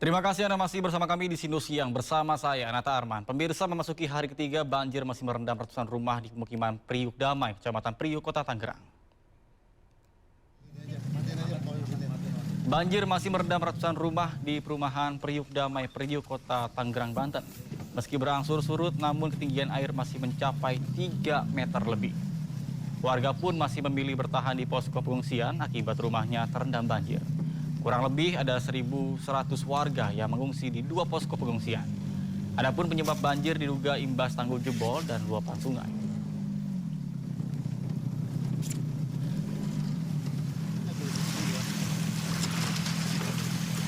Terima kasih Anda masih bersama kami di Sindo Siang bersama saya, Anata Arman. Pemirsa, memasuki hari ketiga, banjir masih merendam ratusan rumah di pemukiman Priuk Damai, Kecamatan Priuk, Kota Tangerang. Banjir masih merendam ratusan rumah di perumahan Priuk Damai, Priuk, Kota Tangerang, Banten. Meski berangsur surut, namun ketinggian air masih mencapai 3 meter lebih. Warga pun masih memilih bertahan di posko pengungsian akibat rumahnya terendam banjir. Kurang lebih ada 1.100 warga yang mengungsi di 2 posko pengungsian. Adapun penyebab banjir diduga imbas tanggul jebol dan luapan sungai.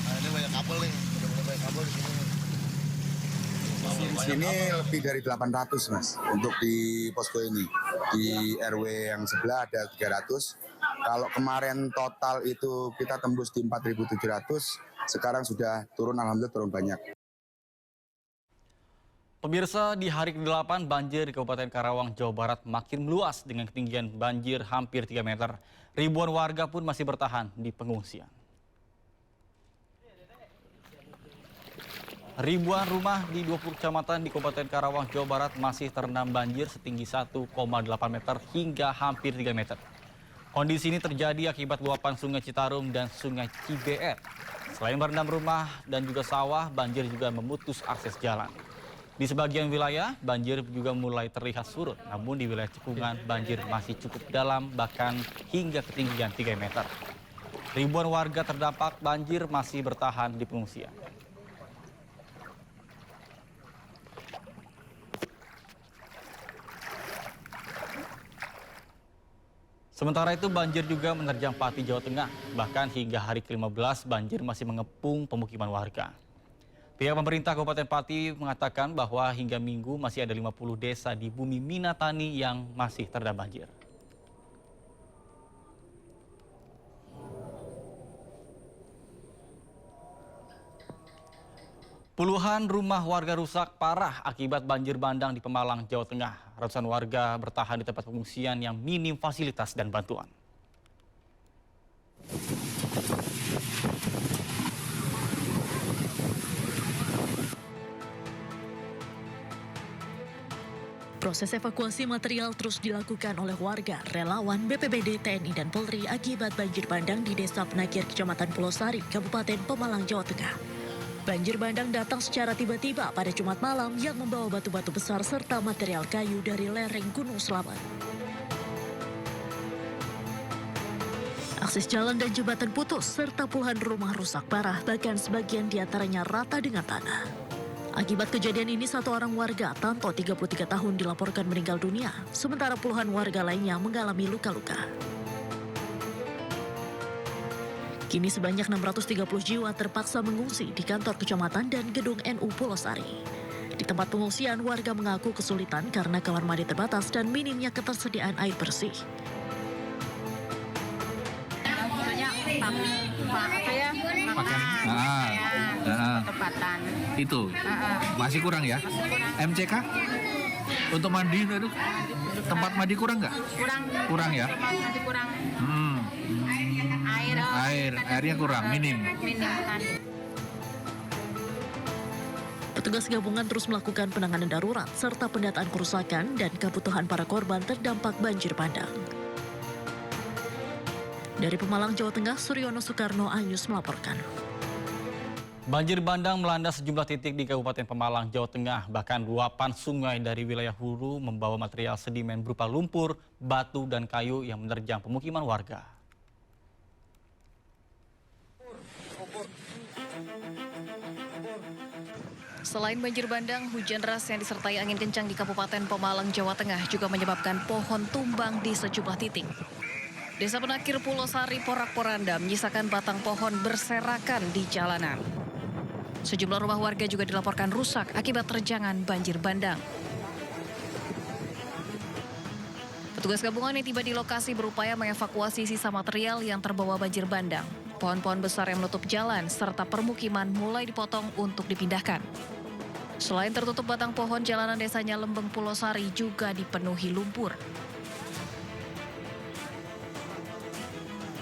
Nah, ini banyak kabel nih, udah banyak kabel di sini. Di sini lebih dari 800 Mas untuk di posko ini. Di RW yang sebelah ada 300. Kalau kemarin total itu kita tembus di 4.700, sekarang sudah turun, alhamdulillah turun banyak. Pemirsa, di hari ke-8 banjir di Kabupaten Karawang, Jawa Barat makin meluas dengan ketinggian banjir hampir 3 meter. Ribuan warga pun masih bertahan di pengungsian. Ribuan rumah di 20 kecamatan di Kabupaten Karawang, Jawa Barat masih terendam banjir setinggi 1,8 meter hingga hampir 3 meter. Kondisi ini terjadi akibat luapan Sungai Citarum dan Sungai Cibeet. Selain merendam rumah dan juga sawah, banjir juga memutus akses jalan. Di sebagian wilayah, banjir juga mulai terlihat surut. Namun di wilayah Cekungan, banjir masih cukup dalam, bahkan hingga ketinggian 3 meter. Ribuan warga terdampak banjir masih bertahan di pengungsian. Sementara itu banjir juga menerjang Pati, Jawa Tengah. Bahkan hingga hari ke-15 banjir masih mengepung pemukiman warga. Pihak pemerintah Kabupaten Pati mengatakan bahwa hingga Minggu masih ada 50 desa di Bumi Minatani yang masih terendam banjir. Puluhan rumah warga rusak parah akibat banjir bandang di Pemalang, Jawa Tengah. Ratusan warga bertahan di tempat pengungsian yang minim fasilitas dan bantuan. Proses evakuasi material terus dilakukan oleh warga, relawan, BPBD, TNI, dan Polri akibat banjir bandang di Desa Penakir, Kecamatan Pulau Sari, Kabupaten Pemalang, Jawa Tengah. Banjir bandang datang secara tiba-tiba pada Jumat malam yang membawa batu-batu besar serta material kayu dari lereng Gunung Selamet. Akses jalan dan jembatan putus serta puluhan rumah rusak parah, bahkan sebagian diantaranya rata dengan tanah. Akibat kejadian ini, 1 orang warga Tanto 33 tahun dilaporkan meninggal dunia, sementara puluhan warga lainnya mengalami luka-luka. Kini sebanyak 630 jiwa terpaksa mengungsi di kantor kecamatan dan gedung NU Pulau Sari. Di tempat pengungsian, warga mengaku kesulitan karena kamar mandi terbatas dan minimnya ketersediaan air bersih. Tempatan. Itu masih kurang ya? MCK untuk mandi itu tempat mandi kurang nggak? Kurang ya? Tempat mandi kurang. Airnya kurang, minim. Petugas gabungan terus melakukan penanganan darurat serta pendataan kerusakan dan kebutuhan para korban terdampak banjir bandang. Dari Pemalang, Jawa Tengah, Suryono Soekarno Anyus melaporkan. Banjir bandang melanda sejumlah titik di Kabupaten Pemalang, Jawa Tengah. Bahkan luapan sungai dari wilayah hulu membawa material sedimen berupa lumpur, batu, dan kayu yang menerjang pemukiman warga. Selain banjir bandang, hujan deras yang disertai angin kencang di Kabupaten Pemalang, Jawa Tengah juga menyebabkan pohon tumbang di sejumlah titik. Desa Penakir, Pulau Sari, Porak-Poranda menyisakan batang pohon berserakan di jalanan. Sejumlah rumah warga juga dilaporkan rusak akibat terjangan banjir bandang. Petugas gabungan yang tiba di lokasi berupaya mengevakuasi sisa material yang terbawa banjir bandang. Pohon-pohon besar yang menutup jalan serta permukiman mulai dipotong untuk dipindahkan. Selain tertutup batang pohon, jalanan desanya Lembeng Pulau Sari juga dipenuhi lumpur.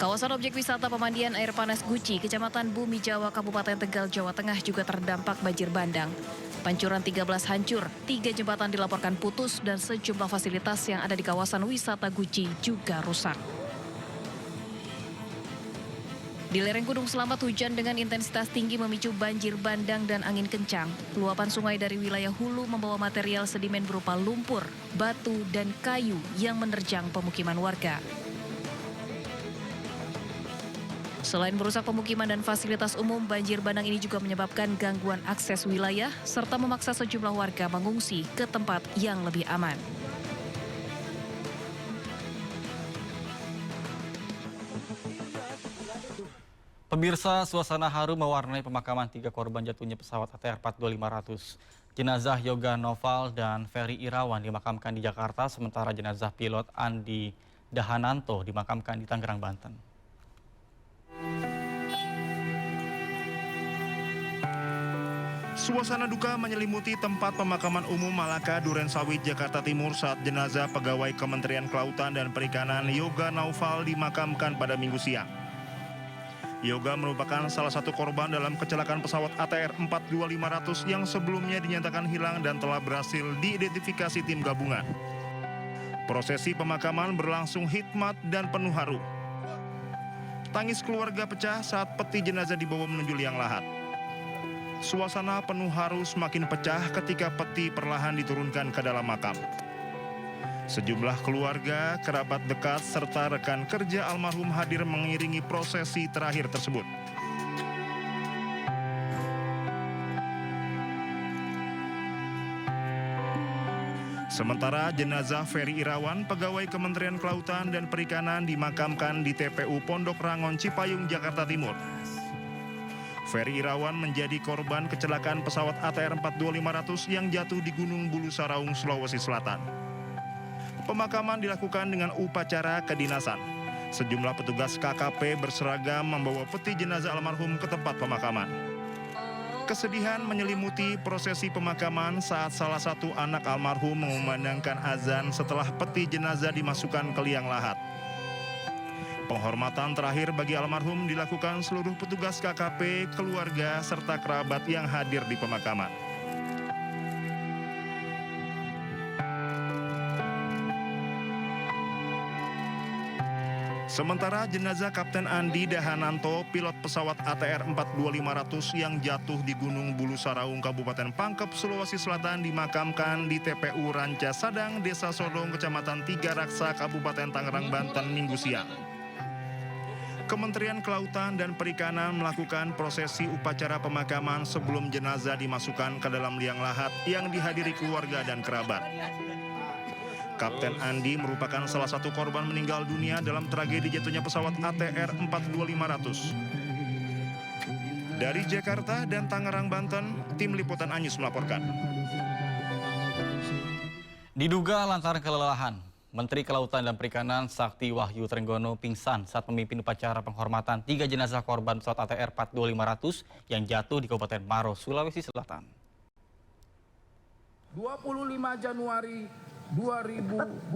Kawasan objek wisata pemandian air panas Guci, Kecamatan Bumi Jawa, Kabupaten Tegal, Jawa Tengah juga terdampak banjir bandang. Pancuran 13 hancur, 3 jembatan dilaporkan putus dan sejumlah fasilitas yang ada di kawasan wisata Guci juga rusak. Di lereng Gunung Selamat, hujan dengan intensitas tinggi memicu banjir bandang dan angin kencang. Luapan sungai dari wilayah hulu membawa material sedimen berupa lumpur, batu, dan kayu yang menerjang pemukiman warga. Selain merusak pemukiman dan fasilitas umum, banjir bandang ini juga menyebabkan gangguan akses wilayah serta memaksa sejumlah warga mengungsi ke tempat yang lebih aman. Pemirsa, suasana haru mewarnai pemakaman 3 korban jatuhnya pesawat ATR 42500. Jenazah Yoga Noval dan Ferry Irawan dimakamkan di Jakarta, sementara jenazah pilot Andi Dahananto dimakamkan di Tangerang, Banten. Suasana duka menyelimuti tempat pemakaman umum Malaka, Durensawit, Jakarta Timur saat jenazah pegawai Kementerian Kelautan dan Perikanan Yoga Noval dimakamkan pada Minggu siang. Yoga merupakan salah satu korban dalam kecelakaan pesawat ATR 42500 yang sebelumnya dinyatakan hilang dan telah berhasil diidentifikasi tim gabungan. Prosesi pemakaman berlangsung hikmat dan penuh haru. Tangis keluarga pecah saat peti jenazah dibawa menuju liang lahat. Suasana penuh haru semakin pecah ketika peti perlahan diturunkan ke dalam makam. Sejumlah keluarga, kerabat dekat, serta rekan kerja almarhum hadir mengiringi prosesi terakhir tersebut. Sementara jenazah Ferry Irawan, pegawai Kementerian Kelautan dan Perikanan, dimakamkan di TPU Pondok Rangon, Cipayung, Jakarta Timur. Ferry Irawan menjadi korban kecelakaan pesawat ATR 42500 yang jatuh di Gunung Bulu Saraung, Sulawesi Selatan. Pemakaman dilakukan dengan upacara kedinasan. Sejumlah petugas KKP berseragam membawa peti jenazah almarhum ke tempat pemakaman. Kesedihan menyelimuti prosesi pemakaman saat salah satu anak almarhum mengumandangkan azan setelah peti jenazah dimasukkan ke liang lahat. Penghormatan terakhir bagi almarhum dilakukan seluruh petugas KKP, keluarga, serta kerabat yang hadir di pemakaman. Sementara jenazah Kapten Andi Dahananto, pilot pesawat ATR 42500 yang jatuh di Gunung Bulu Saraung, Kabupaten Pangkep, Sulawesi Selatan, dimakamkan di TPU Ranca Sadang, Desa Sodong, Kecamatan Tiga Raksa, Kabupaten Tangerang, Banten, Minggu siang. Kementerian Kelautan dan Perikanan melakukan prosesi upacara pemakaman sebelum jenazah dimasukkan ke dalam liang lahat yang dihadiri keluarga dan kerabat. Kapten Andi merupakan salah satu korban meninggal dunia dalam tragedi jatuhnya pesawat ATR 42500. Dari Jakarta dan Tangerang, Banten, tim liputan Anyus melaporkan. Diduga lantaran kelelahan, Menteri Kelautan dan Perikanan Sakti Wahyu Trenggono pingsan saat memimpin upacara penghormatan 3 jenazah korban pesawat ATR 42500 yang jatuh di Kabupaten Maros, Sulawesi Selatan. 25 Januari 2026.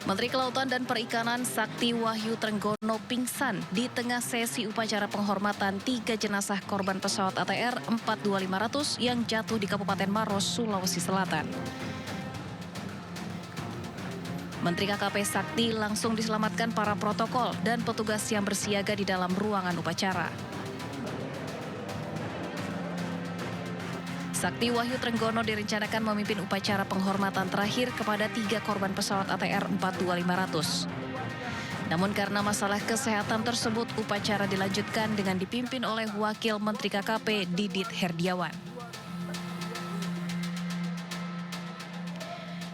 Menteri Kelautan dan Perikanan Sakti Wahyu Trenggono pingsan di tengah sesi upacara penghormatan 3 jenazah korban pesawat ATR 42500 yang jatuh di Kabupaten Maros, Sulawesi Selatan. Menteri KKP Sakti langsung diselamatkan para protokol dan petugas yang bersiaga di dalam ruangan upacara. Sakti Wahyu Trenggono direncanakan memimpin upacara penghormatan terakhir kepada 3 korban pesawat ATR 42500. Namun karena masalah kesehatan tersebut, upacara dilanjutkan dengan dipimpin oleh Wakil Menteri KKP Didit Herdiawan.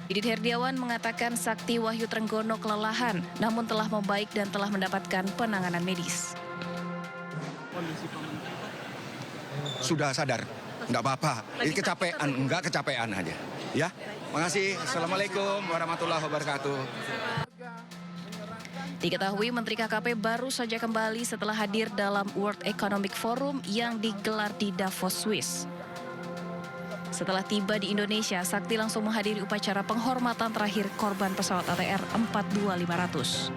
Didit Herdiawan mengatakan Sakti Wahyu Trenggono kelelahan, namun telah membaik dan telah mendapatkan penanganan medis. Sudah sadar, enggak apa-apa. Ini kecapean, enggak kecapean aja. Ya, makasih. Assalamualaikum warahmatullahi wabarakatuh. Diketahui Menteri KKP baru saja kembali setelah hadir dalam World Economic Forum yang digelar di Davos, Swiss. Setelah tiba di Indonesia, Sakti langsung menghadiri upacara penghormatan terakhir korban pesawat ATR 42500.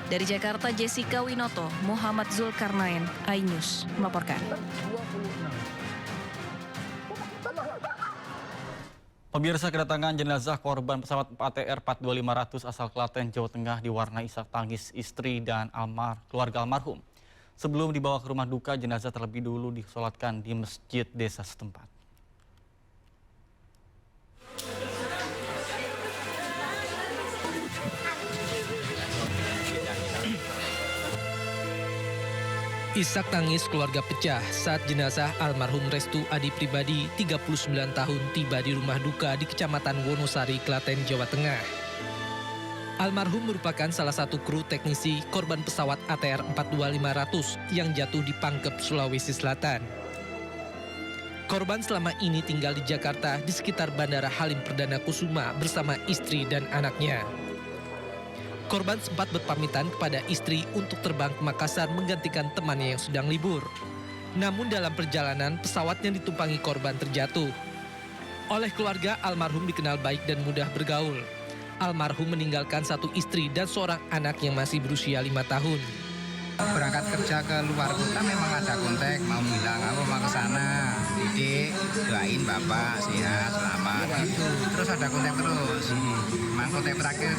Dari Jakarta, Jessica Winoto, Muhammad Zulkarnain, iNews melaporkan. Pemirsa, kedatangan jenazah korban pesawat ATR 42500 asal Klaten, Jawa Tengah diwarnai isak tangis istri dan keluarga almarhum. Sebelum dibawa ke rumah duka, jenazah terlebih dulu disolatkan di masjid desa setempat. Isak tangis keluarga pecah saat jenazah almarhum Restu Adi Pribadi, 39 tahun, tiba di rumah duka di Kecamatan Wonosari, Klaten, Jawa Tengah. Almarhum merupakan salah satu kru teknisi korban pesawat ATR 42500 yang jatuh di Pangkep, Sulawesi Selatan. Korban selama ini tinggal di Jakarta di sekitar Bandara Halim Perdana Kusuma bersama istri dan anaknya. Korban sempat berpamitan kepada istri untuk terbang ke Makassar menggantikan temannya yang sedang libur. Namun dalam perjalanan, pesawat yang ditumpangi korban terjatuh. Oleh keluarga, almarhum dikenal baik dan mudah bergaul. Almarhum meninggalkan satu istri dan seorang anak yang masih berusia 5 tahun. Berangkat kerja ke luar kota memang ada kontak, mau bilang aku mau ke sana, Didik, doain bapak sehat, selamat gitu. Terus ada kontak terus. Memang kontak terakhir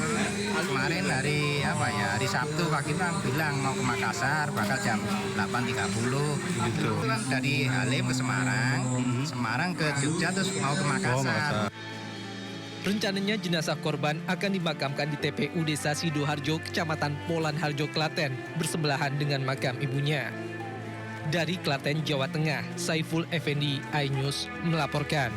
kemarin hari Sabtu pagi itu bilang mau ke Makassar, bakal jam 8.30 gitu. Dari Halim ke Semarang, Semarang ke Jogja terus mau ke Makassar. Rencananya jenazah korban akan dimakamkan di TPU Desa Sidoharjo, Kecamatan Polan Harjo, Klaten, bersebelahan dengan makam ibunya. Dari Klaten, Jawa Tengah, Saiful Effendi, iNews melaporkan.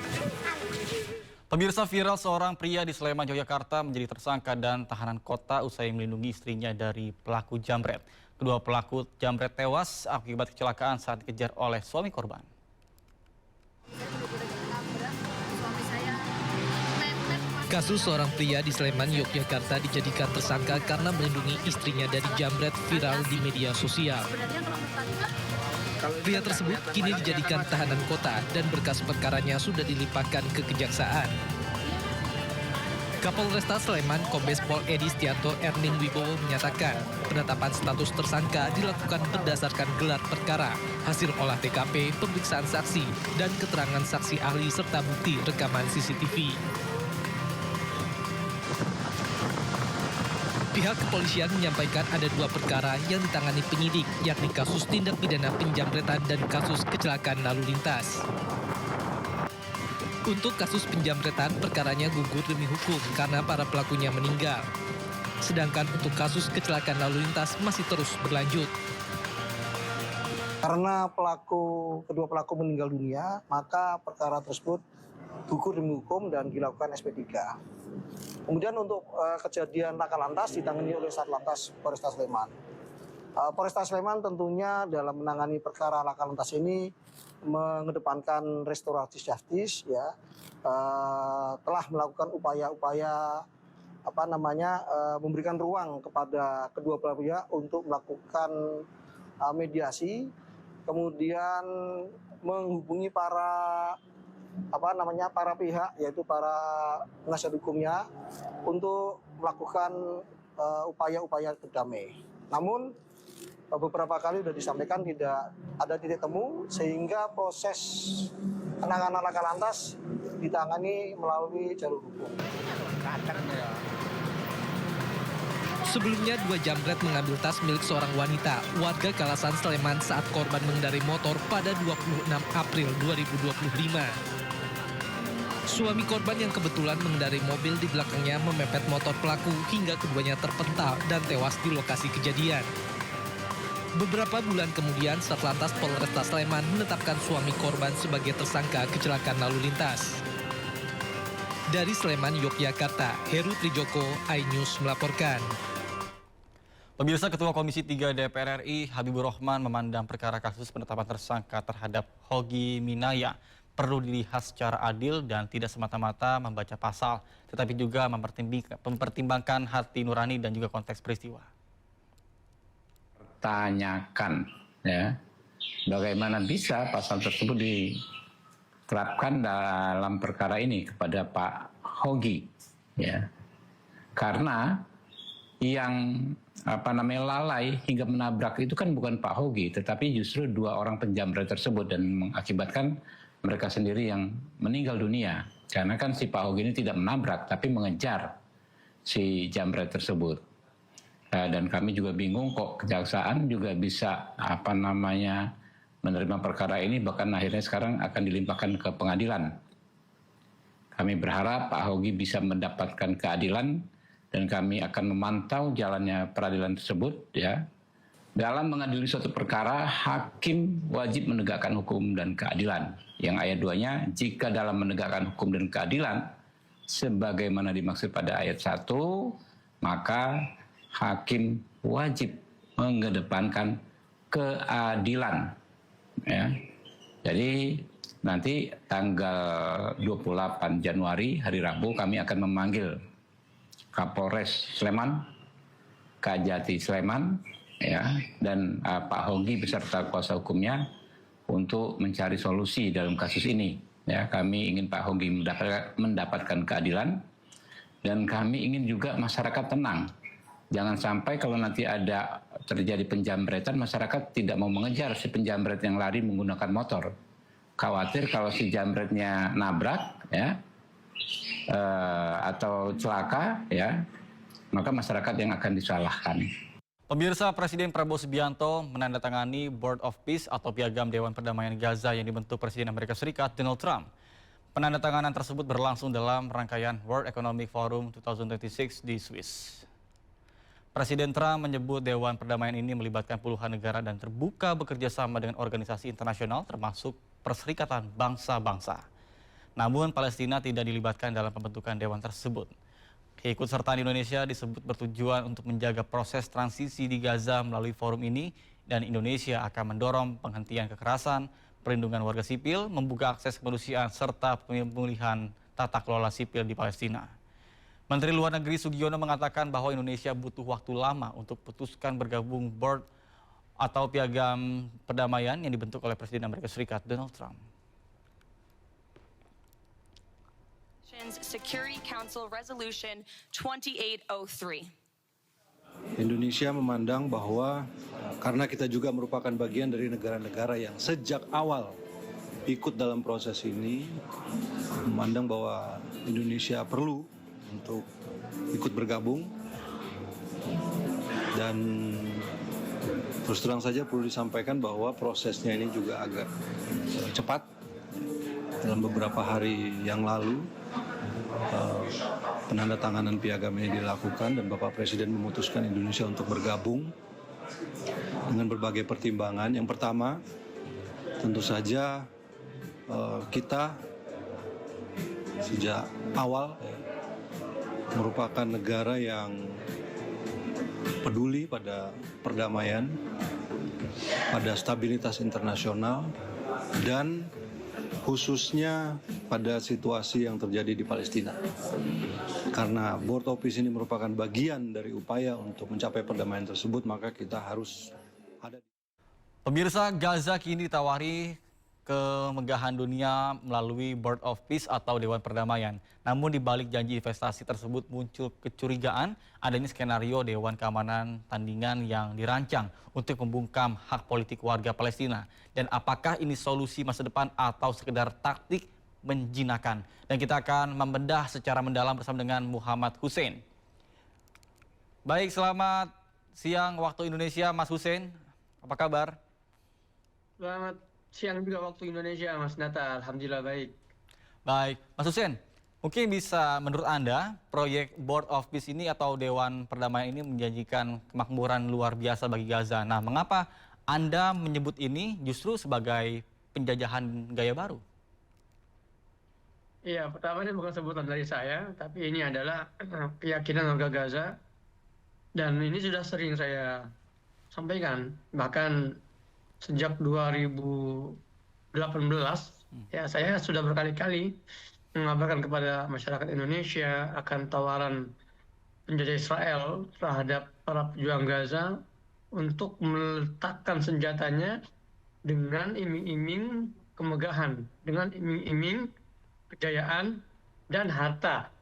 Pemirsa, viral seorang pria di Sleman, Yogyakarta menjadi tersangka dan tahanan kota usai melindungi istrinya dari pelaku jambret. Kedua pelaku jambret tewas akibat kecelakaan saat dikejar oleh suami korban. Kasus seorang pria di Sleman, Yogyakarta dijadikan tersangka karena melindungi istrinya dari jambret viral di media sosial. Pria tersebut kini dijadikan tahanan kota dan berkas perkaranya sudah dilimpahkan ke kejaksaan. Kapolresta Sleman, Kombes Pol Edi Stianto Erning Wibowo menyatakan penetapan status tersangka dilakukan berdasarkan gelar perkara, hasil olah TKP, pemeriksaan saksi, dan keterangan saksi ahli serta bukti rekaman CCTV. Pihak kepolisian menyampaikan ada 2 perkara yang ditangani penyidik, yakni kasus tindak pidana penjamretan dan kasus kecelakaan lalu lintas. Untuk kasus penjamretan, perkaranya gugur demi hukum karena para pelakunya meninggal. Sedangkan untuk kasus kecelakaan lalu lintas masih terus berlanjut. Karena kedua pelaku meninggal dunia, maka perkara tersebut gugur demi hukum dan dilakukan SP3. Kemudian untuk kejadian laka lantas ditangani oleh Satlantas Polresta Sleman. Polresta Sleman tentunya dalam menangani perkara laka lantas ini mengedepankan restoratif justice, ya, telah melakukan upaya-upaya memberikan ruang kepada kedua belah pihak untuk melakukan mediasi, kemudian menghubungi para pihak, yaitu para penasihat hukumnya untuk melakukan upaya-upaya berdamai. Namun beberapa kali sudah disampaikan tidak ada titik temu sehingga proses penanganan laka lantas ditangani melalui jalur hukum. Sebelumnya 2 jambret mengambil tas milik seorang wanita, warga Kalasan Sleman saat korban mengendarai motor pada 26 April 2025. Suami korban yang kebetulan mengendarai mobil di belakangnya memepet motor pelaku hingga keduanya terpental dan tewas di lokasi kejadian. Beberapa bulan kemudian, Satlantas Polresta Sleman menetapkan suami korban sebagai tersangka kecelakaan lalu lintas. Dari Sleman, Yogyakarta, Heru Trijoko, iNews melaporkan. Pemirsa, Ketua Komisi 3 DPR RI Habibur Rahman memandang perkara kasus penetapan tersangka terhadap Hogi Minaya perlu dilihat secara adil dan tidak semata-mata membaca pasal, tetapi juga mempertimbangkan hati nurani dan juga konteks peristiwa. Tanyakan, ya, bagaimana bisa pasal tersebut terapkan dalam perkara ini kepada Pak Hogi, ya. Karena yang lalai hingga menabrak itu kan bukan Pak Hogi, tetapi justru 2 orang penjamret tersebut dan mengakibatkan mereka sendiri yang meninggal dunia. Karena kan si Pak Hogi ini tidak menabrak, tapi mengejar si jamret tersebut. Dan kami juga bingung kok kejaksaan juga bisa menerima perkara ini, bahkan akhirnya sekarang akan dilimpahkan ke pengadilan. Kami berharap Pak Hogi bisa mendapatkan keadilan dan kami akan memantau jalannya peradilan tersebut, ya. Dalam mengadili suatu perkara, hakim wajib menegakkan hukum dan keadilan. Yang ayat 2-nya, jika dalam menegakkan hukum dan keadilan, sebagaimana dimaksud pada ayat 1, maka hakim wajib mengedepankan keadilan. Ya. Jadi nanti tanggal 28 Januari, hari Rabu, kami akan memanggil Kapolres Sleman, Kajati Sleman, ya, dan Pak Hogi beserta kuasa hukumnya untuk mencari solusi dalam kasus ini. Ya, kami ingin Pak Hogi mendapatkan keadilan dan kami ingin juga masyarakat tenang. Jangan sampai kalau nanti ada terjadi penjamretan, masyarakat tidak mau mengejar si penjamret yang lari menggunakan motor. Khawatir kalau si jamretnya nabrak, ya, atau celaka, ya, maka masyarakat yang akan disalahkan. Pemirsa, Presiden Prabowo Subianto menandatangani Board of Peace atau Piagam Dewan Perdamaian Gaza yang dibentuk Presiden Amerika Serikat Donald Trump. Penandatanganan tersebut berlangsung dalam rangkaian World Economic Forum 2026 di Swiss. Presiden Trump menyebut Dewan Perdamaian ini melibatkan puluhan negara dan terbuka bekerja sama dengan organisasi internasional termasuk Perserikatan Bangsa-Bangsa. Namun Palestina tidak dilibatkan dalam pembentukan dewan tersebut. Keikutsertaan Indonesia disebut bertujuan untuk menjaga proses transisi di Gaza melalui forum ini dan Indonesia akan mendorong penghentian kekerasan, perlindungan warga sipil, membuka akses kemanusiaan serta pemulihan tata kelola sipil di Palestina. Menteri Luar Negeri Sugiono mengatakan bahwa Indonesia butuh waktu lama untuk putuskan bergabung board atau piagam perdamaian yang dibentuk oleh Presiden Amerika Serikat Donald Trump. Security Council Resolution 2803. Indonesia memandang bahwa karena kita juga merupakan bagian dari negara-negara yang sejak awal ikut dalam proses ini, memandang bahwa Indonesia perlu untuk ikut bergabung dan terus terang saja perlu disampaikan bahwa prosesnya ini juga agak cepat. Dalam beberapa hari yang lalu penandatanganan piagam ini dilakukan dan Bapak Presiden memutuskan Indonesia untuk bergabung dengan berbagai pertimbangan. Yang pertama, tentu saja kita sejak awal merupakan negara yang peduli pada perdamaian, pada stabilitas internasional, dan khususnya pada situasi yang terjadi di Palestina. Karena Board of Peace ini merupakan bagian dari upaya untuk mencapai perdamaian tersebut, maka kita harus ada. Pemirsa, Gaza kini ditawari kemegahan dunia melalui Board of Peace atau Dewan Perdamaian. Namun di balik janji investasi tersebut muncul kecurigaan adanya skenario Dewan Keamanan Tandingan yang dirancang untuk membungkam hak politik warga Palestina. Dan apakah ini solusi masa depan atau sekedar taktik menjinakkan? Dan kita akan membedah secara mendalam bersama dengan Muhammad Hussein. Baik, selamat siang waktu Indonesia, Mas Hussein. Apa kabar? Selamat siang juga waktu Indonesia, Mas Nata. Alhamdulillah baik. Baik, Mas Hussein, mungkin bisa menurut Anda proyek Board of Peace ini atau Dewan Perdamaian ini menjanjikan kemakmuran luar biasa bagi Gaza. Nah, mengapa Anda menyebut ini justru sebagai penjajahan gaya baru? Iya, pertama ini bukan sebutan dari saya, tapi ini adalah keyakinan warga Gaza. Dan ini sudah sering saya sampaikan, bahkan sejak 2018 ya saya sudah berkali-kali mengabarkan kepada masyarakat Indonesia akan tawaran penjajah Israel terhadap para pejuang Gaza untuk meletakkan senjatanya dengan iming-iming kemegahan dengan iming-iming kejayaan dan harta.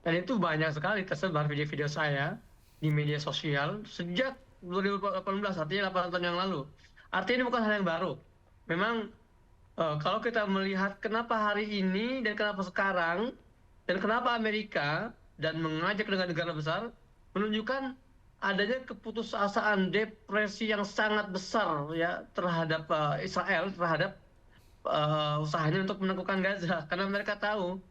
Dan itu banyak sekali tersebar video-video saya di media sosial sejak 2018, artinya 8 tahun yang lalu. Artinya ini bukan hal yang baru. Memang kalau kita melihat kenapa hari ini dan kenapa sekarang dan kenapa Amerika dan mengajak dengan negara besar menunjukkan adanya keputusasaan depresi yang sangat besar ya terhadap Israel, terhadap usahanya untuk menaklukkan Gaza, karena mereka tahu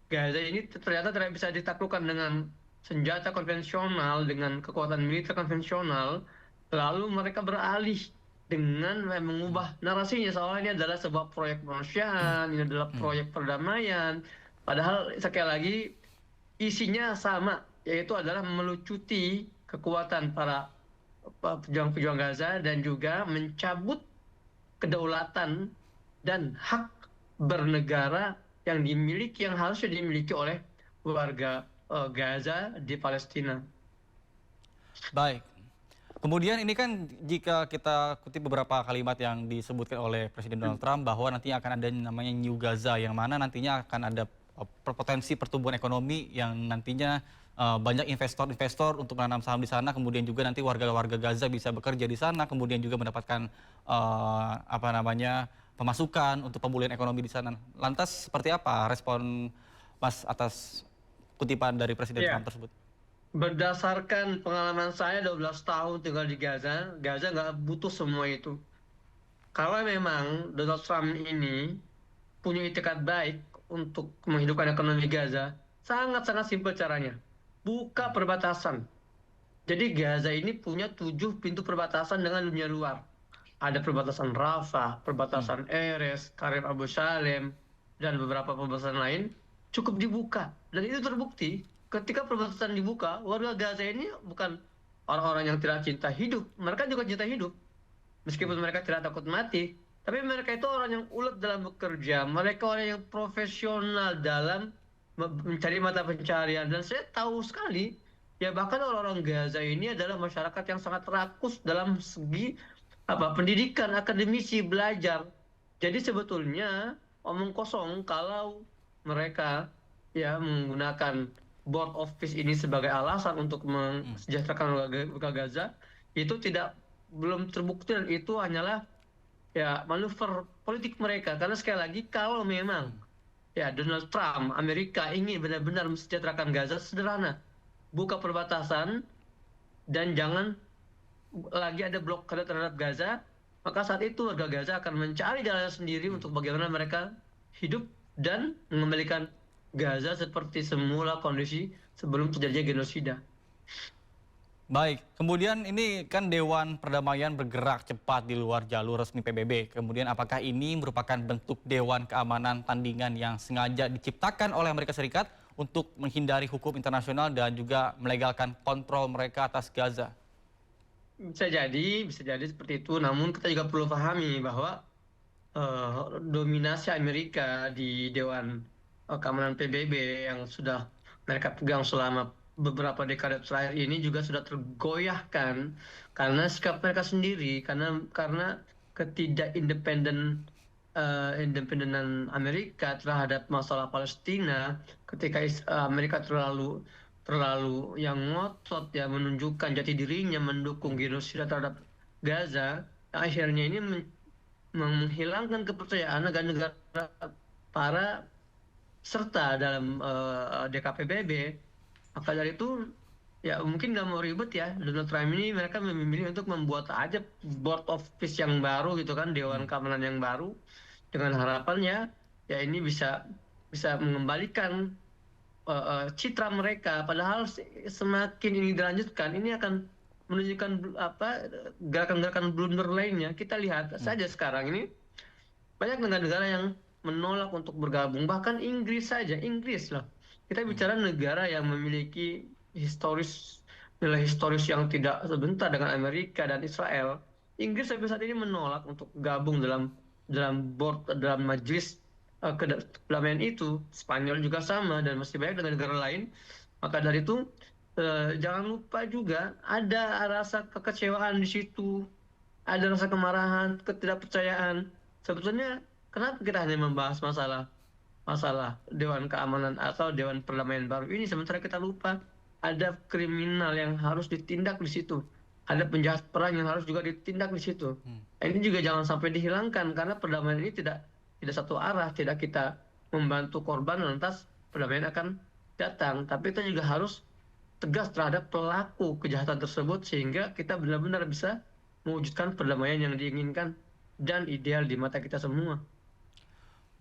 Gaza ini ternyata tidak bisa ditaklukkan dengan senjata konvensional, dengan kekuatan militer konvensional. Lalu mereka beralih dengan mengubah narasinya seolah ini adalah sebuah proyek kemanusiaan, ini adalah proyek perdamaian. Padahal sekali lagi isinya sama, yaitu adalah melucuti kekuatan para pejuang-pejuang Gaza dan juga mencabut kedaulatan dan hak bernegara yang harusnya dimiliki oleh warga Gaza di Palestina. Baik. Kemudian ini kan jika kita kutip beberapa kalimat yang disebutkan oleh Presiden Donald Trump bahwa nantinya akan ada namanya New Gaza yang mana nantinya akan ada potensi pertumbuhan ekonomi yang nantinya banyak investor-investor untuk menanam saham di sana, kemudian juga nanti warga-warga Gaza bisa bekerja di sana, kemudian juga mendapatkan pemasukan untuk pemulihan ekonomi di sana. Lantas seperti apa respon Mas atas kutipan dari Presiden Trump tersebut? Berdasarkan pengalaman saya 12 tahun tinggal di Gaza, Gaza nggak butuh semua itu. Kalau memang Donald Trump ini punya itikat baik untuk menghidupkan ekonomi Gaza, sangat-sangat simpel caranya. Buka perbatasan. Jadi Gaza ini punya 7 pintu perbatasan dengan dunia luar. Ada perbatasan Rafah, perbatasan Erez, Karim Abu Salem, dan beberapa perbatasan lain cukup dibuka. Dan itu terbukti ketika perbatasan dibuka, warga Gaza ini bukan orang-orang yang tidak cinta hidup. Mereka juga cinta hidup. Meskipun mereka tidak takut mati, tapi mereka itu orang yang ulet dalam bekerja. Mereka orang yang profesional dalam mencari mata pencarian. Dan saya tahu sekali, ya bahkan orang-orang Gaza ini adalah masyarakat yang sangat rakus dalam segi pendidikan, akademisi, belajar. Jadi sebetulnya omong kosong kalau mereka ya menggunakan board of peace ini sebagai alasan untuk mensejahterakan warga Gaza, itu belum terbukti, dan itu hanyalah ya manuver politik mereka. Karena sekali lagi kalau memang ya Donald Trump, Amerika ingin benar-benar mensejahterakan Gaza, sederhana. Buka perbatasan dan jangan lagi ada blokade terhadap Gaza, maka saat itu warga Gaza akan mencari jalan sendiri untuk bagaimana mereka hidup dan mengembalikan Gaza seperti semula kondisi sebelum terjadinya genosida. Baik, kemudian ini kan Dewan Perdamaian bergerak cepat di luar jalur resmi PBB. Kemudian apakah ini merupakan bentuk Dewan Keamanan tandingan yang sengaja diciptakan oleh Amerika Serikat untuk menghindari hukum internasional dan juga melegalkan kontrol mereka atas Gaza? Bisa jadi seperti itu. Namun kita juga perlu pahami bahwa dominasi Amerika di Dewan Keamanan PBB yang sudah mereka pegang selama beberapa dekade terakhir ini juga sudah tergoyahkan karena sikap mereka sendiri, karena ketidakindependenan Amerika terhadap masalah Palestina. Ketika Amerika terlalu yang ngotot ya menunjukkan jati dirinya mendukung genosida terhadap Gaza, akhirnya ini menghilangkan kepercayaan negara para serta dalam DKPBB. Maka dari itu ya mungkin nggak mau ribet ya Donald Trump ini, mereka memilih untuk membuat aja board of peace yang baru gitu kan, Dewan Keamanan yang baru, dengan harapannya ya ini bisa mengembalikan citra mereka. Padahal semakin ini dilanjutkan, ini akan menunjukkan gerakan-gerakan blunder lainnya. Kita lihat saja sekarang ini banyak negara-negara yang menolak untuk bergabung, bahkan Inggris lah. Kita bicara negara yang memiliki nilai historis yang tidak sebentar dengan Amerika dan Israel. Inggris sampai saat ini menolak untuk gabung dalam majelis kedamaian itu. Spanyol juga sama, dan masih banyak negara lain. Maka dari itu jangan lupa juga ada rasa kekecewaan di situ, ada rasa kemarahan, ketidakpercayaan. Sebetulnya Kenapa kita hanya membahas masalah Dewan Keamanan atau Dewan Perdamaian baru ini, sementara kita lupa ada kriminal yang harus ditindak di situ, ada penjahat perang yang harus juga ditindak di situ. Ini juga jangan sampai dihilangkan, karena perdamaian ini tidak satu arah, tidak kita membantu korban lantas perdamaian akan datang, tapi kita juga harus tegas terhadap pelaku kejahatan tersebut sehingga kita benar-benar bisa mewujudkan perdamaian yang diinginkan dan ideal di mata kita semua.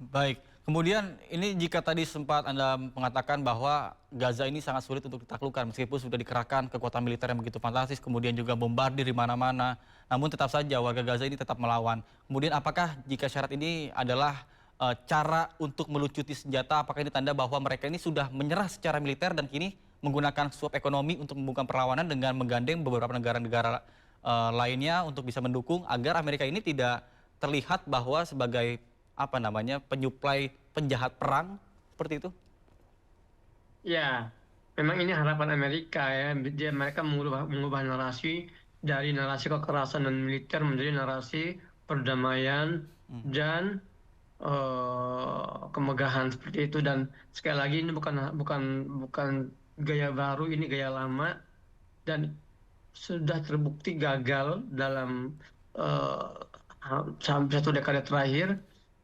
Baik, kemudian ini jika tadi sempat Anda mengatakan bahwa Gaza ini sangat sulit untuk ditaklukkan meskipun sudah dikerahkan kekuatan militer yang begitu fantastis, kemudian juga bombardir di mana-mana, namun tetap saja warga Gaza ini tetap melawan. Kemudian apakah jika syarat ini adalah cara untuk melucuti senjata, apakah ini tanda bahwa mereka ini sudah menyerah secara militer dan kini menggunakan suap ekonomi untuk membuka perlawanan dengan menggandeng beberapa negara-negara lainnya untuk bisa mendukung agar Amerika ini tidak terlihat bahwa sebagai penyuplai penjahat perang seperti itu? Ya, memang ini harapan Amerika ya. Mereka mengubah narasi dari narasi kekerasan dan militer menjadi narasi perdamaian dan kemegahan seperti itu. Dan sekali lagi ini bukan gaya baru, ini gaya lama dan sudah terbukti gagal dalam satu dekade terakhir.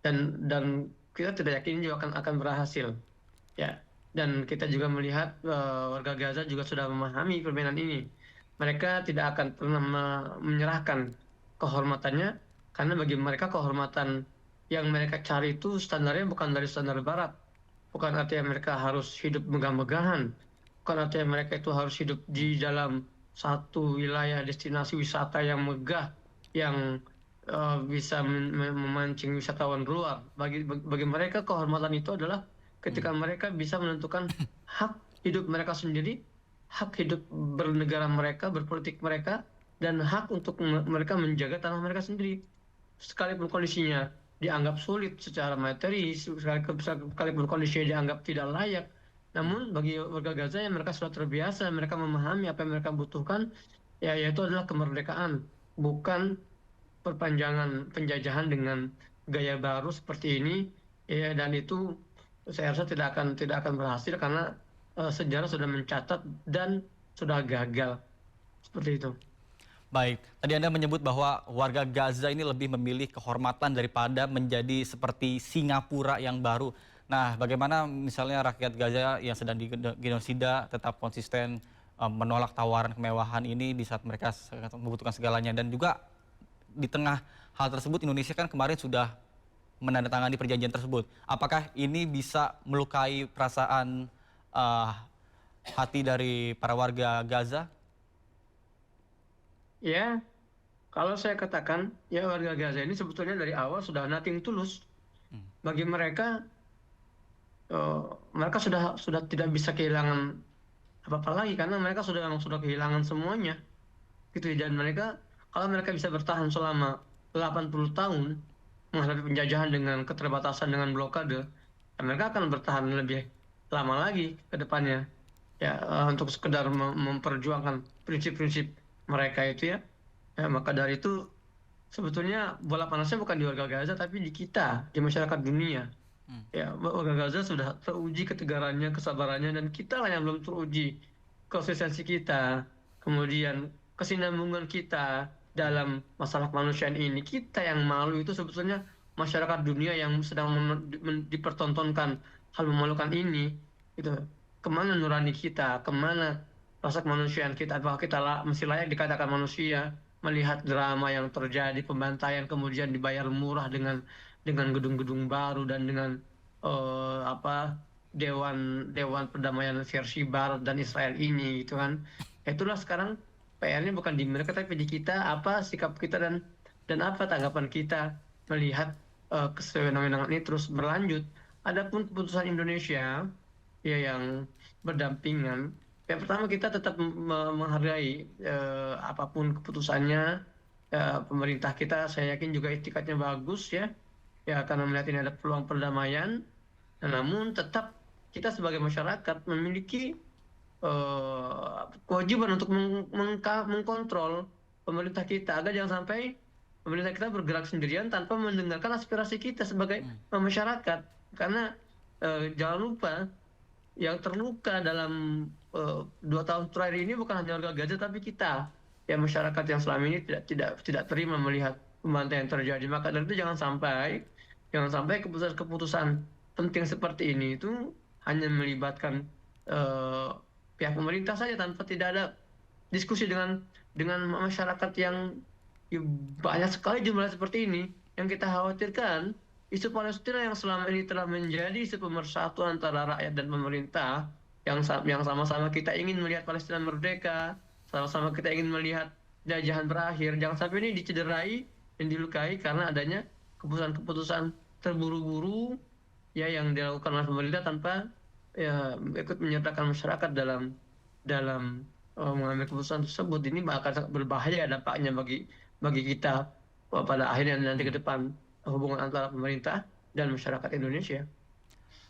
Dan kita tidak yakin juga akan berhasil, ya. Dan kita juga melihat warga Gaza juga sudah memahami permainan ini. Mereka tidak akan pernah menyerahkan kehormatannya, karena bagi mereka kehormatan yang mereka cari itu standarnya bukan dari standar Barat. Bukan artinya mereka harus hidup megah-megahan, bukan artinya mereka itu harus hidup di dalam satu wilayah destinasi wisata yang megah, yang bisa memancing wisatawan luar. Bagi mereka kehormatan itu adalah ketika mereka bisa menentukan hak hidup mereka sendiri, hak hidup bernegara mereka, berpolitik mereka, dan hak untuk mereka menjaga tanah mereka sendiri. Sekalipun kondisinya dianggap sulit secara materi, sekalipun kondisinya dianggap tidak layak, namun bagi warga Gaza yang mereka sudah terbiasa, mereka memahami apa yang mereka butuhkan, yaitu adalah kemerdekaan, bukan perpanjangan penjajahan dengan gaya baru seperti ini, ya. Dan itu saya rasa tidak akan berhasil karena sejarah sudah mencatat dan sudah gagal seperti itu. Baik, tadi Anda menyebut bahwa warga Gaza ini lebih memilih kehormatan daripada menjadi seperti Singapura yang baru. Nah, bagaimana misalnya rakyat Gaza yang sedang digenosida tetap konsisten menolak tawaran kemewahan ini di saat mereka membutuhkan segalanya, dan juga di tengah hal tersebut Indonesia kan kemarin sudah menandatangani perjanjian tersebut. Apakah ini bisa melukai perasaan hati dari para warga Gaza? Ya, kalau saya katakan ya warga Gaza ini sebetulnya dari awal sudah nothing tulus. Bagi mereka mereka sudah tidak bisa kehilangan apa-apa lagi karena mereka sudah kehilangan semuanya. Gitu, dan mereka kalau mereka bisa bertahan selama 80 tahun menghadapi penjajahan dengan keterbatasan, dengan blokade, mereka akan bertahan lebih lama lagi ke depannya, ya, untuk sekedar memperjuangkan prinsip-prinsip mereka itu, ya. Maka dari itu sebetulnya bola panasnya bukan di warga Gaza tapi di kita, di masyarakat dunia. Ya, warga Gaza sudah teruji ketegarannya, kesabarannya, dan kita lah yang belum teruji konsistensi kita, kemudian kesinambungan kita dalam masalah kemanusiaan ini. Kita yang malu itu sebetulnya masyarakat dunia yang sedang dipertontonkan hal memalukan ini. Gitu. Kemana nurani kita, kemana rasa kemanusiaan kita, apakah kita masih layak dikatakan manusia, melihat drama yang terjadi, pembantaian, kemudian dibayar murah dengan gedung-gedung baru dan dengan dewan perdamaian versi Barat dan Israel ini, gitu kan. Itulah sekarang PR-nya bukan di mereka tapi di kita, apa sikap kita dan apa tanggapan kita melihat kesewenang-wenangan ini terus berlanjut. Adapun keputusan Indonesia ya yang berdampingan, yang pertama kita tetap menghargai apapun keputusannya. Pemerintah kita saya yakin juga itikadnya bagus, ya karena melihat ini ada peluang perdamaian. Namun tetap kita sebagai masyarakat memiliki kewajiban untuk mengkontrol pemerintah kita agar jangan sampai pemerintah kita bergerak sendirian tanpa mendengarkan aspirasi kita sebagai masyarakat. Karena jangan lupa yang terluka dalam 2 tahun terakhir ini bukan hanya warga Gaza tapi kita, ya masyarakat yang selama ini tidak terima melihat pembantaian yang terjadi. Maka dari itu jangan sampai keputusan-keputusan penting seperti ini itu hanya melibatkan pihak pemerintah saja tanpa tidak ada diskusi dengan masyarakat yang banyak sekali jumlah seperti ini. Yang kita khawatirkan isu Palestina yang selama ini telah menjadi isu pemersatu antara rakyat dan pemerintah yang sama-sama kita ingin melihat Palestina merdeka, sama-sama kita ingin melihat jajahan berakhir. Jangan sampai ini dicederai dan dilukai karena adanya keputusan-keputusan terburu-buru ya yang dilakukan oleh pemerintah tanpa ya ikut menyertakan masyarakat dalam mengambil keputusan tersebut. Ini akan sangat berbahaya dampaknya bagi kita pada akhirnya nanti ke depan hubungan antara pemerintah dan masyarakat Indonesia.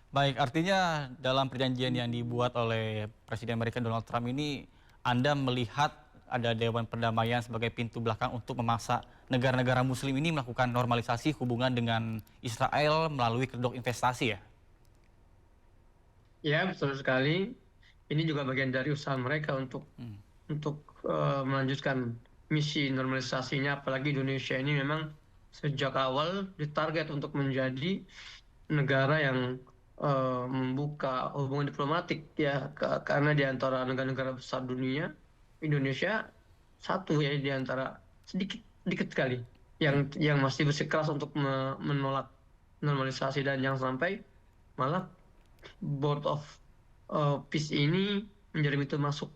Baik, artinya dalam perjanjian yang dibuat oleh Presiden Amerika Donald Trump ini, Anda melihat ada Dewan Perdamaian sebagai pintu belakang untuk memaksa negara-negara Muslim ini melakukan normalisasi hubungan dengan Israel melalui kedok investasi ya? Ya, betul sekali. Ini juga bagian dari usaha mereka untuk melanjutkan misi normalisasinya, apalagi Indonesia ini memang sejak awal ditarget untuk menjadi negara yang membuka hubungan diplomatik ya, karena di antara negara-negara besar dunia Indonesia satu ya di antara sedikit sekali yang masih bersikeras untuk menolak normalisasi, dan jangan sampai malah Board of Peace ini menjadi pintu masuk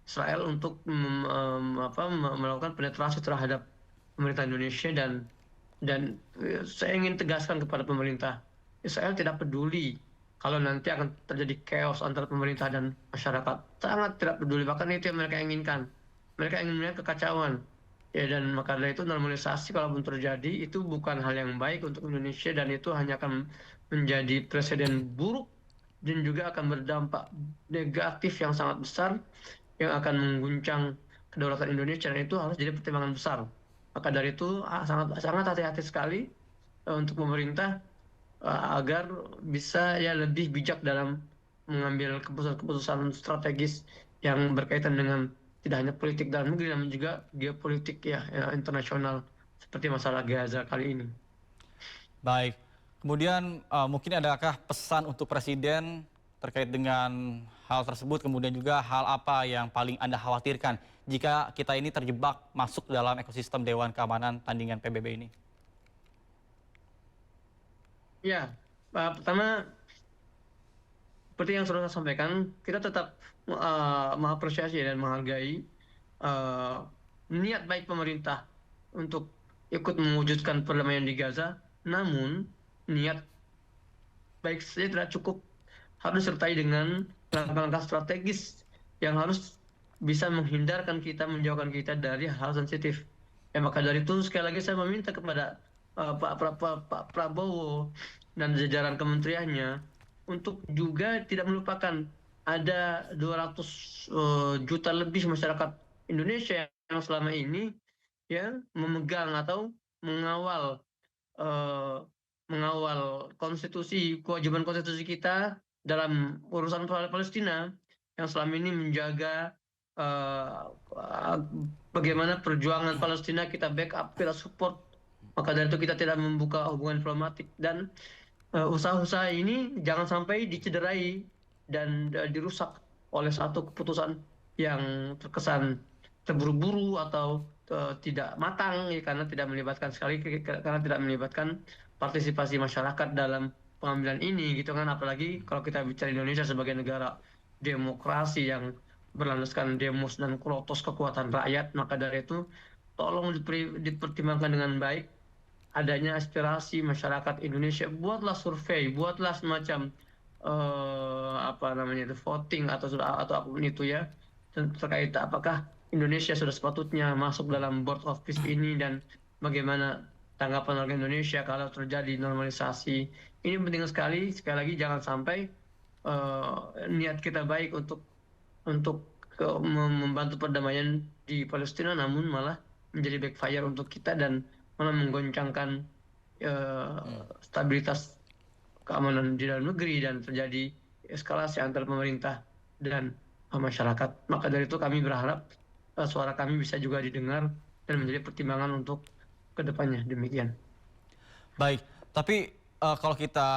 Israel untuk melakukan penetrasi terhadap pemerintah Indonesia, dan saya ingin tegaskan kepada pemerintah Israel tidak peduli kalau nanti akan terjadi chaos antara pemerintah dan masyarakat, sangat tidak peduli, bahkan itu yang mereka inginkan. Mereka ingin melihat kekacauan ya, dan maka dari itu normalisasi kalaupun terjadi itu bukan hal yang baik untuk Indonesia, dan itu hanya akan menjadi presiden buruk dan juga akan berdampak negatif yang sangat besar yang akan mengguncang kedaulatan Indonesia, dan itu harus jadi pertimbangan besar. Maka dari itu sangat hati-hati sekali untuk pemerintah agar bisa ya lebih bijak dalam mengambil keputusan-keputusan strategis yang berkaitan dengan tidak hanya politik dalam negeri namun juga geopolitik ya internasional seperti masalah Gaza kali ini. Baik, kemudian mungkin adakah pesan untuk Presiden terkait dengan hal tersebut, kemudian juga hal apa yang paling Anda khawatirkan jika kita ini terjebak masuk dalam ekosistem Dewan Keamanan tandingan PBB ini? Ya, pertama seperti yang sudah saya sampaikan, kita tetap mengapresiasi dan menghargai niat baik pemerintah untuk ikut mewujudkan perdamaian di Gaza. Namun niat baik saja tidak cukup, harus disertai dengan langkah-langkah strategis yang harus bisa menghindarkan kita, menjauhkan kita dari hal sensitif. Ya, maka dari itu sekali lagi saya meminta kepada Pak Prabowo dan jajaran kementeriannya untuk juga tidak melupakan ada 200 juta lebih masyarakat Indonesia yang selama ini ya memegang atau mengawal konstitusi, kewajiban konstitusi kita dalam urusan Palestina, yang selama ini menjaga bagaimana perjuangan Palestina kita backup, kita support. Maka dari itu kita tidak membuka hubungan diplomatik, dan usaha-usaha ini jangan sampai dicederai dan dirusak oleh satu keputusan yang terkesan terburu-buru atau tidak matang ya, karena tidak melibatkan partisipasi masyarakat dalam pengambilan ini gitu kan. Apalagi kalau kita bicara Indonesia sebagai negara demokrasi yang berlandaskan demos dan krotos kekuatan rakyat, maka dari itu tolong dipertimbangkan dengan baik adanya aspirasi masyarakat Indonesia. Buatlah survei, buatlah semacam voting atau apapun itu ya, terkait apakah Indonesia sudah sepatutnya masuk dalam Board of Peace ini, dan bagaimana tanggapan warga Indonesia kalau terjadi normalisasi. Ini penting sekali lagi jangan sampai niat kita baik untuk membantu perdamaian di Palestina namun malah menjadi backfire untuk kita dan malah menggoncangkan stabilitas keamanan di dalam negeri dan terjadi eskalasi antara pemerintah dan masyarakat. Maka dari itu kami berharap suara kami bisa juga didengar dan menjadi pertimbangan untuk kedepannya. Demikian. Baik, tapi kalau kita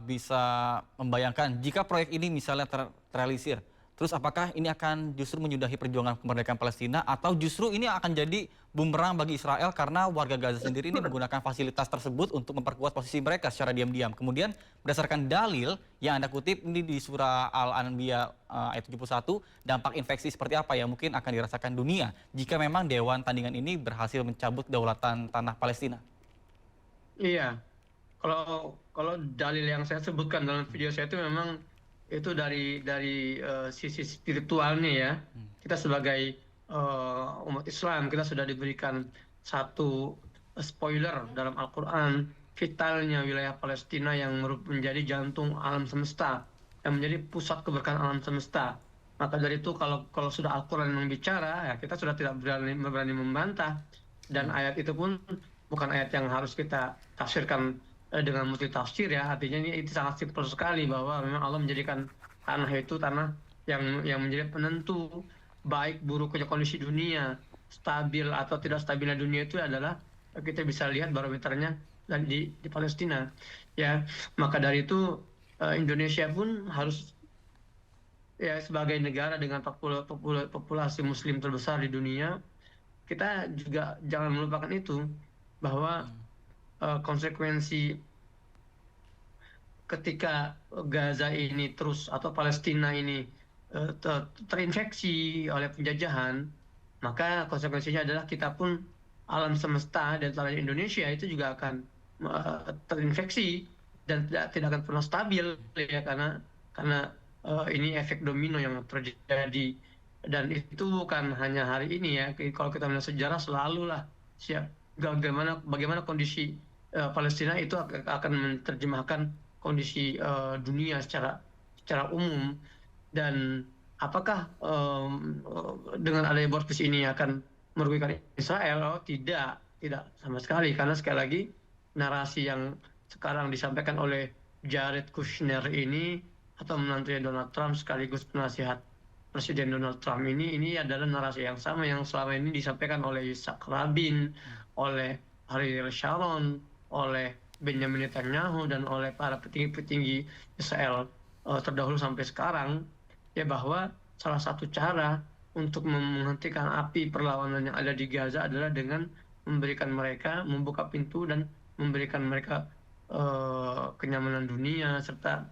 bisa membayangkan jika proyek ini misalnya terrealisir, terus apakah ini akan justru menyudahi perjuangan kemerdekaan Palestina atau justru ini akan jadi bumerang bagi Israel karena warga Gaza sendiri ini menggunakan fasilitas tersebut untuk memperkuat posisi mereka secara diam-diam. Kemudian berdasarkan dalil yang Anda kutip ini di surah Al-Anbiya ayat 71, dampak infeksi seperti apa yang mungkin akan dirasakan dunia jika memang Dewan Tandingan ini berhasil mencabut kedaulatan tanah Palestina? Iya, kalau dalil yang saya sebutkan dalam video saya itu memang itu dari sisi spiritualnya ya. Kita sebagai umat Islam kita sudah diberikan satu spoiler dalam Al-Quran, vitalnya wilayah Palestina yang menjadi jantung alam semesta, yang menjadi pusat keberkahan alam semesta. Maka dari itu kalau sudah Al-Quran yang bicara, ya kita sudah tidak berani membantah. Dan ayat itu pun bukan ayat yang harus kita tafsirkan dengan multi tafsir ya. Artinya ini itu sangat simpel sekali bahwa memang Allah menjadikan tanah itu tanah yang menjadi penentu baik buruknya kondisi dunia, stabil atau tidak stabilnya dunia itu adalah kita bisa lihat barometernya di Palestina ya. Maka dari itu Indonesia pun harus ya sebagai negara dengan populasi muslim terbesar di dunia, kita juga jangan melupakan itu bahwa konsekuensi ketika Gaza ini terus atau Palestina ini terinfeksi oleh penjajahan, maka konsekuensinya adalah kita pun alam semesta dan tanah Indonesia itu juga akan terinfeksi dan tidak akan pernah stabil ya karena ini efek domino yang terjadi. Dan itu bukan hanya hari ini ya, kalau kita melihat sejarah selalulah bagaimana kondisi Palestina itu akan menerjemahkan kondisi dunia secara umum. Dan apakah dengan adanya border ini akan merugikan Israel? Oh, tidak sama sekali, karena sekali lagi narasi yang sekarang disampaikan oleh Jared Kushner ini atau menantunya Donald Trump sekaligus penasihat Presiden Donald Trump ini adalah narasi yang sama yang selama ini disampaikan oleh Yitzhak Rabin, oleh Ariel Sharon, oleh Benjamin Netanyahu dan oleh para petinggi-petinggi Israel terdahulu sampai sekarang, ya bahwa salah satu cara untuk menghentikan api perlawanan yang ada di Gaza adalah dengan memberikan mereka, membuka pintu dan memberikan mereka kenyamanan dunia serta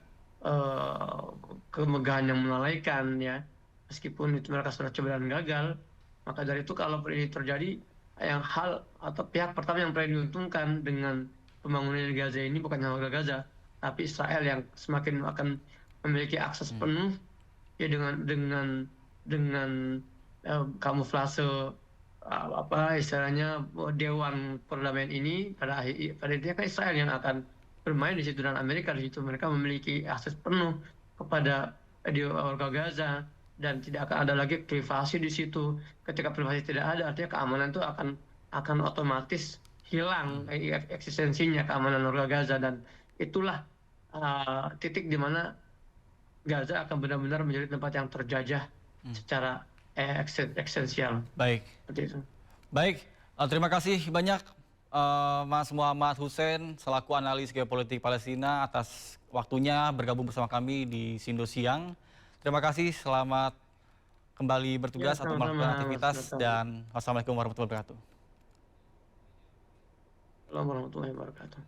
kemegahan yang melalaikan ya. Meskipun itu mereka sudah coba dan gagal, maka dari itu kalau ini terjadi, yang hal atau pihak pertama yang paling diuntungkan dengan pembangunan di Gaza ini bukan hanya warga Gaza, tapi Israel yang semakin akan memiliki akses penuh ya dengan kamuflase istilahnya Dewan Perdamaian ini pada intinya kan Israel yang akan bermain di situ dan Amerika di situ. Mereka memiliki akses penuh kepada warga Gaza dan tidak akan ada lagi privasi di situ. Ketika privasi tidak ada, artinya keamanan itu akan otomatis hilang eksistensinya keamanan warga Gaza, dan itulah titik di mana Gaza akan benar-benar menjadi tempat yang terjajah secara eksistensial. Baik. Seperti itu. Baik, terima kasih banyak Mas Muhammad Hussein selaku analis geopolitik Palestina atas waktunya bergabung bersama kami di Sindo Siang. Terima kasih, selamat kembali bertugas atau melakukan aktivitas dan wassalamualaikum warahmatullahi wabarakatuh. Assalamualaikum warahmatullahi wabarakatuh.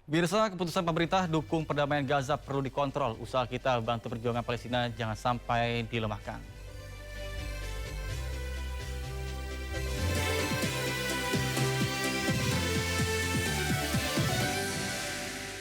Birsa, keputusan pemerintah dukung perdamaian Gaza perlu dikontrol. Usaha kita bantu perjuangan Palestina jangan sampai dilemahkan.